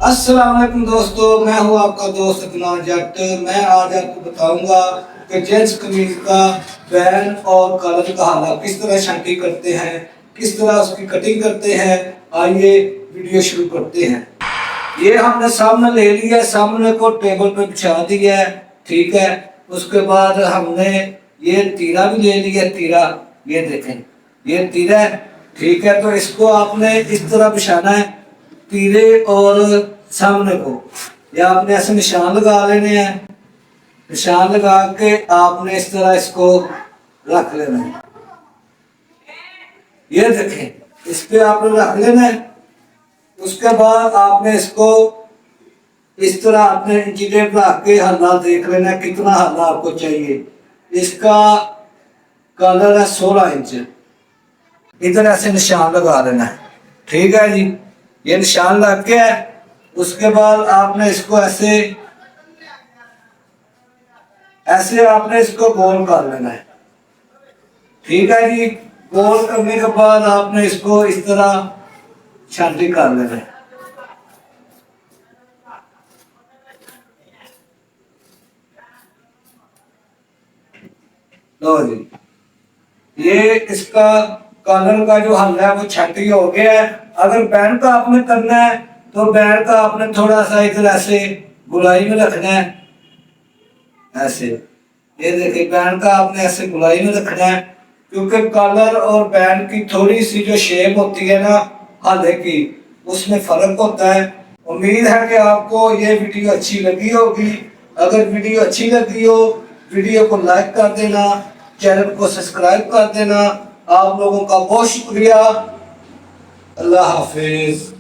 अस्सलाम वालेकुम दोस्तों, मैं हूं आपका दोस्त अदनान जट। मैं आज आपको बताऊंगा कि जेंट्स कमीज का बैन और कॉलर का हाला किस तरह छांटी करते हैं, किस तरह उसकी कटिंग करते हैं। आइए वीडियो शुरू करते हैं। ये हमने सामने ले लिया, सामने को टेबल पे बिछा दिया है, ठीक है। उसके बाद हमने ये तीरा भी ले लिया, तीरा ये देखें, ये तीरा है, ठीक है। तो इसको आपने इस तरह बिछाना है, तीरे और सामने को, या आपने ऐसे निशान लगा लेने हैं। निशान लगा के आपने इस तरह इसको रख लेना है, ये देखें, इस पे आपने रख लेना है। उसके बाद आपने इसको इस तरह अपने इंची टेप रख के हल्ला देख लेना है, कितना हल्ला आपको चाहिए। इसका कलर है 16 इंच। इधर ऐसे निशान लगा देना है, ठीक है जी। ये निशान लग गया है। उसके बाद आपने इसको ऐसे ऐसे आपने इसको गोल कर लेना है, ठीक है जी। गोल करने के बाद आपने इसको इस तरह छांटी कर लेना है। लो जी, ये इसका कॉलर का जो हल है वो छांटी हो गया है। अगर बैंड का आपने करना है तो बैंड का आपने थोड़ा सा इधर ऐसे गुलाई में रखना है, ऐसे। ये देखिए, बैंड का आपने ऐसे गुलाई में रखना है, क्योंकि कॉलर और बैंड की थोड़ी सी जो शेप होती है ना हाले की, उसमें फर्क होता है। उम्मीद है कि आपको ये वीडियो अच्छी लगी होगी। अगर वीडियो अच्छी लगी हो, वीडियो को लाइक कर देना, चैनल को सब्सक्राइब कर देना। आप लोगों का बहुत शुक्रिया। अल्लाह हाफिज।